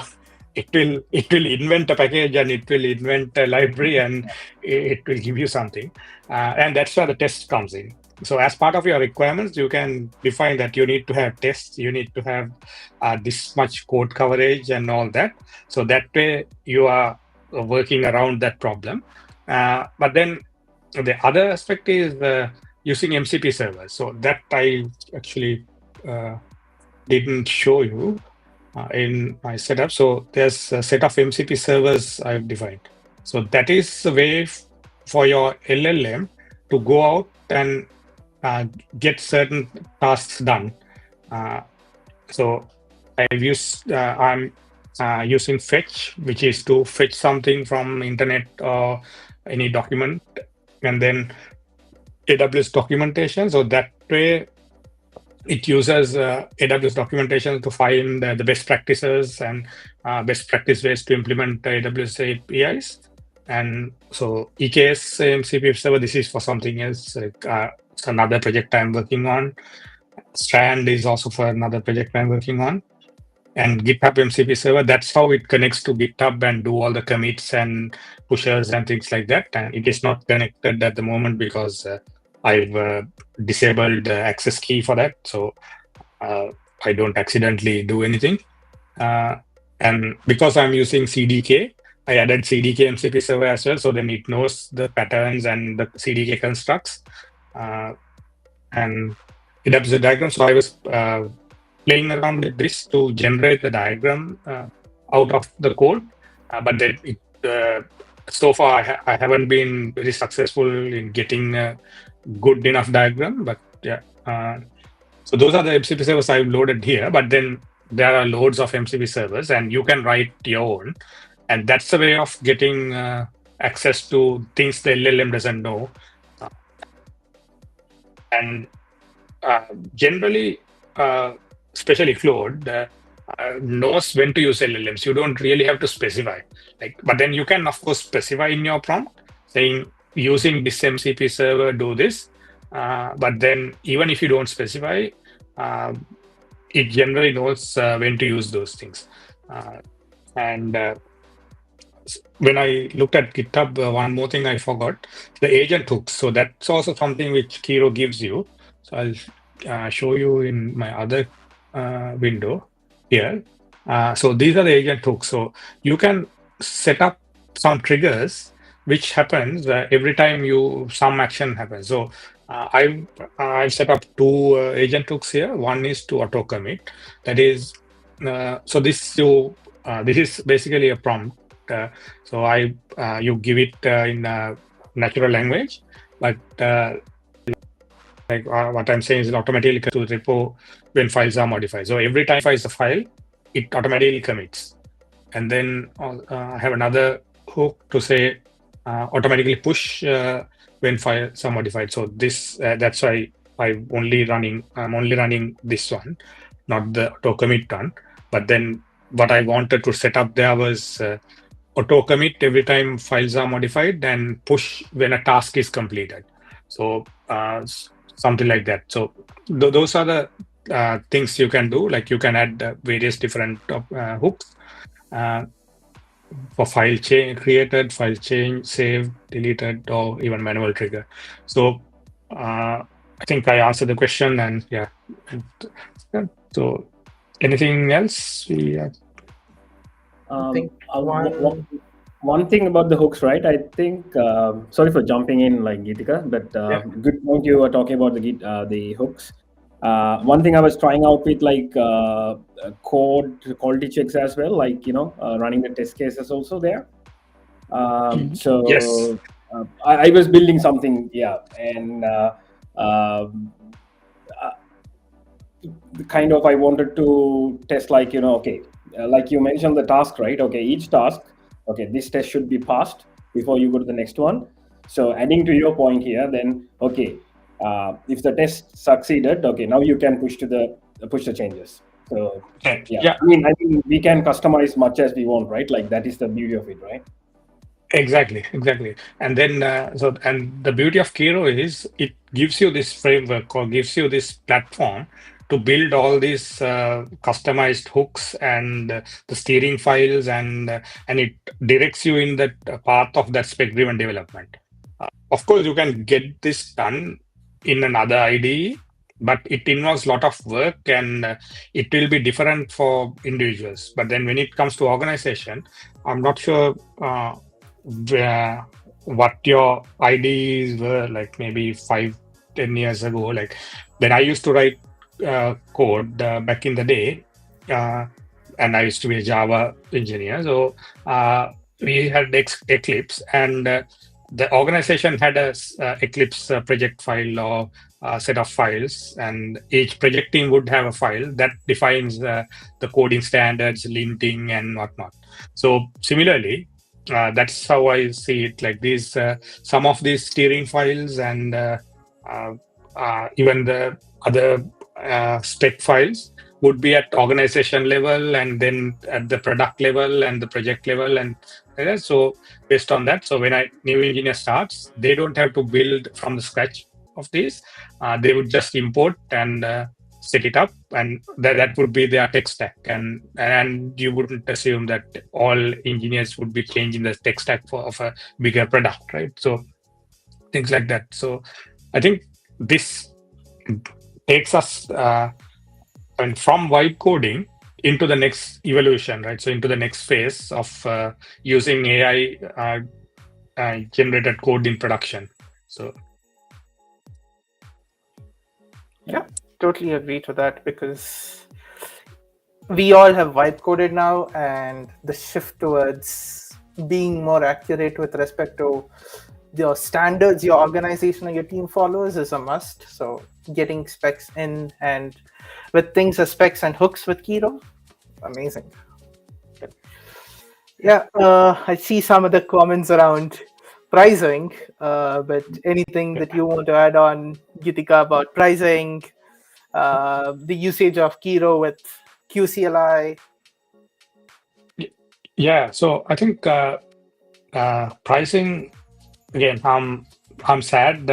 it will invent a package, and it will invent a library, and it will give you something, and that's where the test comes in. So as part of your requirements, you can define that you need to have tests, you need to have this much code coverage and all that. So that way you are working around that problem. But then the other aspect is using MCP servers. So that I actually didn't show you in my setup. So there's a set of MCP servers I've defined. So that is the way for your LLM to go out and get certain tasks done. So I'm using fetch, which is to fetch something from internet or any document, and then AWS documentation. So that way it uses AWS documentation to find the best practices and best practice ways to implement AWS APIs. And so EKS MCP server, this is for something else. It's another project I'm working on. Strand is also for another project I'm working on. And GitHub MCP server, that's how it connects to GitHub and do all the commits and pushers and things like that. And it is not connected at the moment because I've disabled the access key for that. So I don't accidentally do anything. And because I'm using CDK, I added CDK MCP server as well. So then it knows the patterns and the CDK constructs and it adapts the diagram. So I was playing around with this to generate the diagram out of the code. But then so far I haven't been very successful in getting a good enough diagram. But yeah, so those are the MCP servers I've loaded here. But then there are loads of MCP servers, and you can write your own. And that's the way of getting access to things the LLM doesn't know. And generally, especially Claude, knows when to use LLMs. You don't really have to specify. But then you can, of course, specify in your prompt saying using this MCP server, do this. But then even if you don't specify, it generally knows when to use those things. And when I looked at GitHub, one more thing I forgot, the agent hooks. So that's also something which Kiro gives you. So I'll show you in my other window here. So these are the agent hooks. So you can set up some triggers which happens every time some action happens. So I've set up two agent hooks here. One is to auto commit. That is, so this is basically a prompt. So you give it in natural language, but what I'm saying is it automatically comes to the repo when files are modified. So every time it modifies the file, it automatically commits. And then I have another hook to say automatically push when files are modified. So that's why I'm only running this one, not the auto commit one. But then what I wanted to set up there was auto commit every time files are modified and push when a task is completed. So something like that. So those are the things you can do. Like you can add various different hooks for file change, created, file change, saved, deleted, or even manual trigger. So I think I answered the question, and yeah. So anything else? I think one thing about the hooks, right? I think, sorry for jumping in like Geethika, but good point you were talking about the hooks. One thing I was trying out with like code quality checks as well, like, running the test cases also there. So Yes. I was building something, and kind of I wanted to test, like, okay, like you mentioned the task, right? Okay, each task, okay, this test should be passed before you go to the next one. So adding to your point here, then, okay, if the test succeeded, okay, now you can push the changes. So Yeah. I mean we can customize much as we want, right? Like, that is the beauty of it, right? Exactly. And then, and the beauty of Kiro is it gives you this framework or gives you this platform to build all these customized hooks and the steering files, and it directs you in that path of that spec-driven development. Of course, you can get this done in another IDE, but it involves a lot of work, and it will be different for individuals. But then when it comes to organization, I'm not sure what your IDs were like maybe 5-10 years ago. Like when I used to write code back in the day, and I used to be a Java engineer, so we had Eclipse, and the organization had a Eclipse project file or a set of files, and each project team would have a file that defines the coding standards, linting, and whatnot. So similarly, that's how I see it. Like these, some of these steering files and even the other spec files would be at organization level, and then at the product level and the project level, and so based on that, so when a new engineer starts, they don't have to build from the scratch of these. They would just import and set it up, and that would be their tech stack. And you wouldn't assume that all engineers would be changing the tech stack of a bigger product, right? So things like that. So I think this takes us and from vibe coding into the next evolution, right? So into the next phase of using AI generated code in production. So yeah, totally agree to that, because we all have vibe coded now, and the shift towards being more accurate with respect to your standards your organization or your team follows is a must. So getting specs in, and with things as specs and hooks with Kiro, amazing. Yeah, I see some of the comments around pricing, but anything that you want to add on, Geethika, about pricing, the usage of Kiro with QCLI? yeah, so I think pricing, again, I'm sad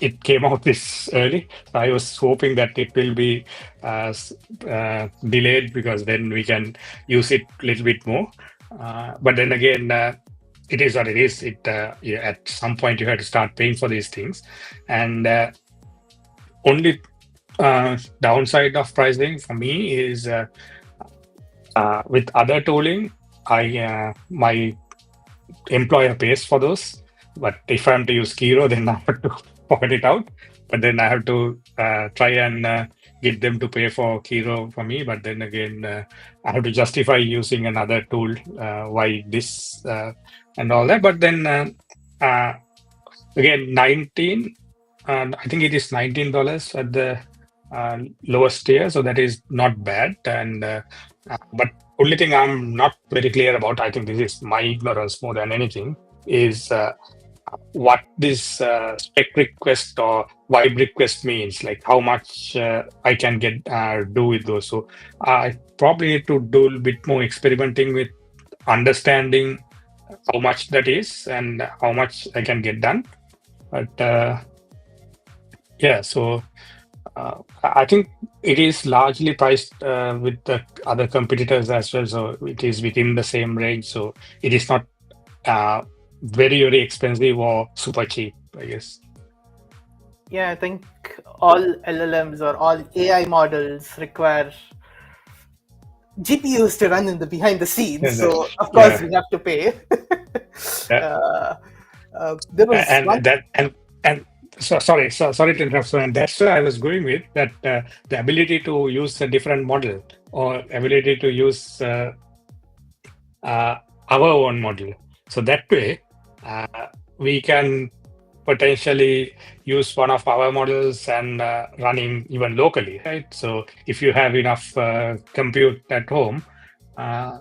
it came out this early. I was hoping that it will be delayed, because then we can use it a little bit more. But then again, it is what it is. At some point you have to start paying for these things, and only downside of pricing for me is with other tooling, my employer pays for those. But if I'm to use Kiro, then I have to pocket it out. But then I have to try and get them to pay for Kiro for me. But then again, I have to justify using another tool, why this and all that. But then again, I think it is $19 at the lowest tier, so that is not bad. And but only thing I'm not very clear about, I think this is my ignorance more than anything, is what this spec request or vibe request means, like how much I can get do with those. So I probably need to do a bit more experimenting with understanding how much that is and how much I can get done. But yeah, so I think it is largely priced with the other competitors as well. So it is within the same range. So it is not very, very expensive or super cheap, I guess. Yeah, I think all LLMs or all AI models require GPUs to run behind the scenes. Yeah, so of course we have to pay. There was So sorry to interrupt. So, and that's where I was going with that. The ability to use a different model, or ability to use our own model. So that way, we can potentially use one of our models and running even locally, right? So if you have enough compute at home,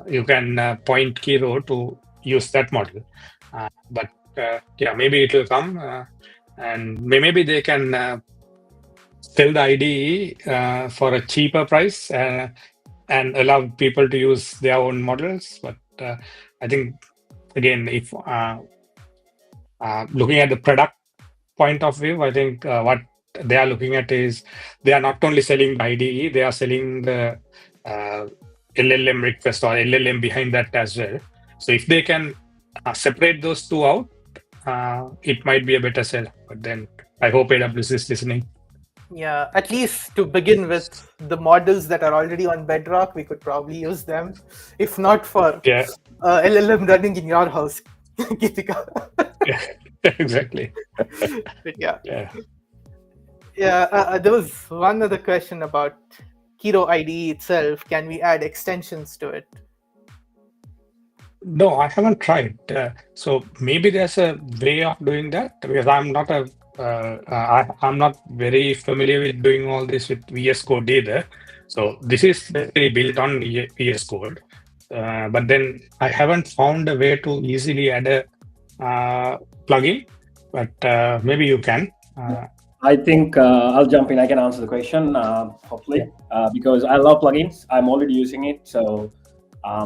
you can point Kiro to use that model. But yeah, maybe it will come, and maybe they can sell the IDE for a cheaper price and allow people to use their own models. But I think again, if looking at the product point of view, I think what they are looking at is they are not only selling the IDE, they are selling the uh, LLM request or LLM behind that as well. So if they can separate those two out, it might be a better sell. But then I hope AWS is listening. Yeah, at least to begin with, the models that are already on Bedrock, we could probably use them. If not for Yeah, LLM running in your house, Geethika. yeah. Exactly. But yeah. Yeah. There was one other question about Kiro IDE itself. Can we add extensions to it? No, I haven't tried. So maybe there's a way of doing that because I'm not I'm not very familiar with doing all this with VS Code either. So this is basically built on VS Code, but then I haven't found a way to easily add a plugin. But maybe you can. I think I'll jump in. I can answer the question, hopefully, because I love plugins. I'm already using it. So I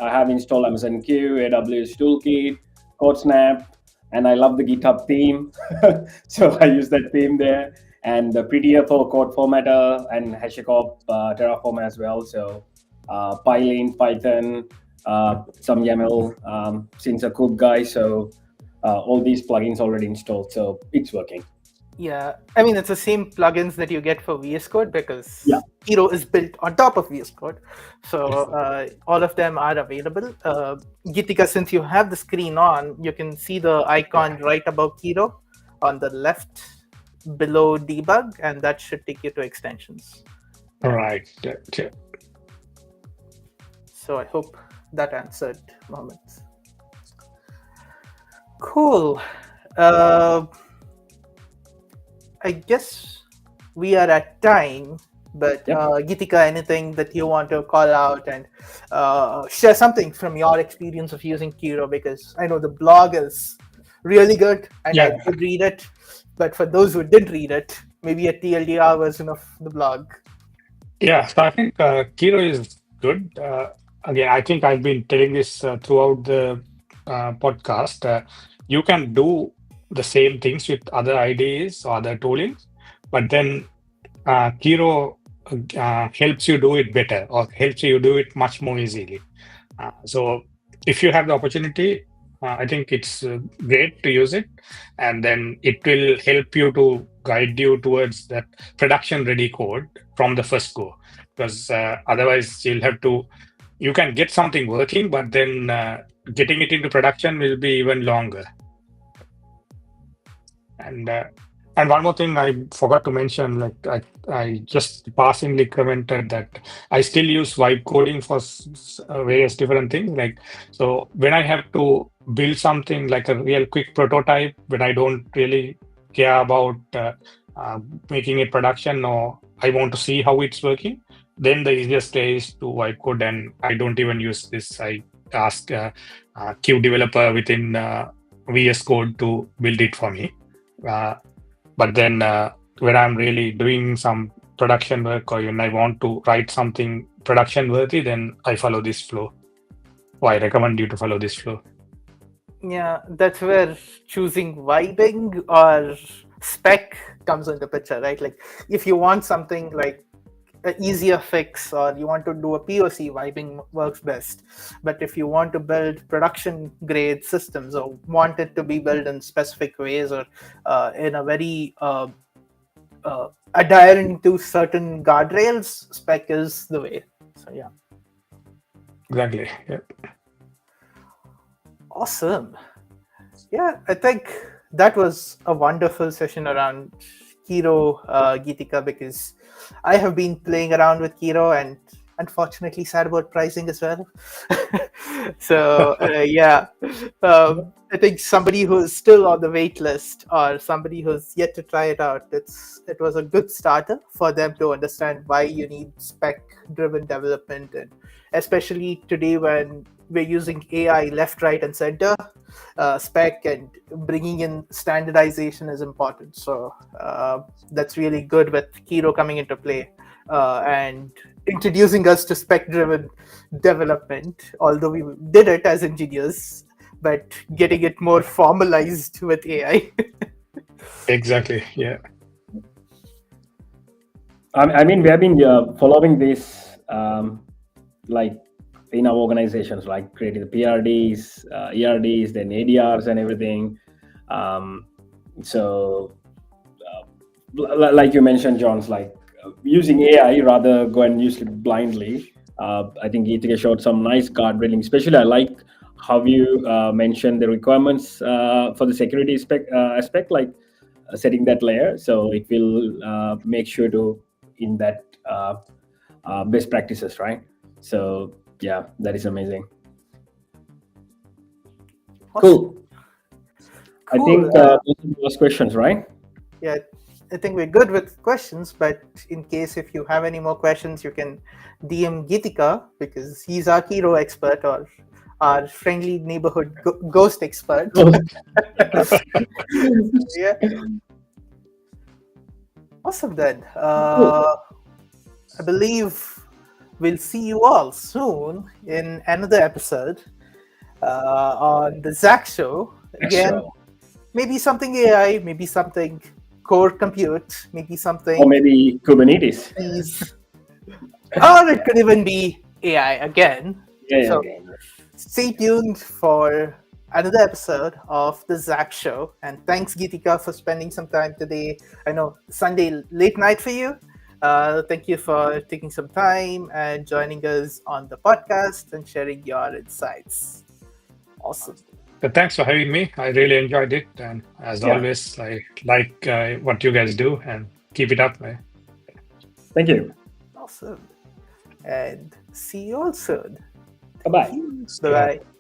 have installed Amazon Q, AWS Toolkit, CodeSnap, and I love the GitHub theme. So I use that theme there. And the prettier for code formatter and HashiCorp Terraform as well. So Pylon, Python, some YAML, since a cook guy. So all these plugins already installed. So it's working. Yeah, I mean, it's the same plugins that you get for VS Code because Kiro is built on top of VS Code. So all of them are available. Geethika, since you have the screen on, you can see the icon right above Kiro on the left below debug, and that should take you to extensions. All right. So I hope that answered Mohammed. Cool. I guess we are at time, but Geethika, anything that you want to call out and share something from your experience of using Kiro? Because I know the blog is really good and I did read it, but for those who didn't read it, maybe a TLDR version of the blog. Yeah, so I think Kiro is good. Again, I think I've been telling this throughout the podcast. You can do the same things with other IDEs or other toolings, but then Kiro helps you do it better or helps you do it much more easily. So if you have the opportunity, I think it's great to use it, and then it will help you to guide you towards that production ready code from the first go, because otherwise you can get something working, but then getting it into production will be even longer. And one more thing I forgot to mention, like I just passingly commented that I still use vibe coding for various different things. Like, so when I have to build something like a real quick prototype, when I don't really care about making it production or I want to see how it's working, then the easiest way is to vibe code, and I don't even use this. I ask Q developer within VS Code to build it for me. But then when I'm really doing some production work or when I want to write something production worthy, then I follow this flow. Or I recommend you to follow this flow. Yeah, that's where choosing vibing or spec comes into picture, right? Like if you want something like an easier fix or you want to do a POC, vibing works best. But if you want to build production grade systems or want it to be built in specific ways or in a very adhering to certain guardrails, spec is the way. So yeah. Exactly. Yeah. Awesome. Yeah, I think that was a wonderful session around Kiro, Geethika, because I have been playing around with Kiro and unfortunately sad about pricing as well. So yeah, I think somebody who's still on the wait list or somebody who's yet to try it out, it was a good starter for them to understand why you need spec-driven development, and especially today when we're using AI left, right, and center, spec and bringing in standardization is important. So that's really good with Kiro coming into play and introducing us to spec-driven development, although we did it as engineers, but getting it more formalized with AI. Exactly. Yeah. I mean, we have been following this, like in our organizations, like creating the PRDs, ERDs, then ADRs, and everything. So, like you mentioned, John's like using AI rather go and use it blindly. I think Geethika showed some nice guardrailing. Especially, I like how you mentioned the requirements for the security aspect, like setting that layer, so it will make sure to in that best practices, right? So yeah, that is amazing. Cool. I think those questions, right? Yeah, I think we're good with questions, but in case if you have any more questions, you can DM Geethika because he's our Kiro expert or our friendly neighborhood ghost expert. Yeah. Awesome then. I believe we'll see you all soon in another episode on the Zacs Show. Again, maybe something AI, maybe something core compute, maybe something... Or maybe Kubernetes. Or it could even be AI again. Yeah, so okay. Stay tuned for another episode of the Zacs Show. And thanks, Geethika, for spending some time today. I know Sunday late night for you. Thank you for taking some time and joining us on the podcast and sharing your insights. Awesome. But thanks for having me. I really enjoyed it. And as always, I like what you guys do and keep it up. Thank you. Awesome. And see you all soon. Bye-bye. Bye-bye.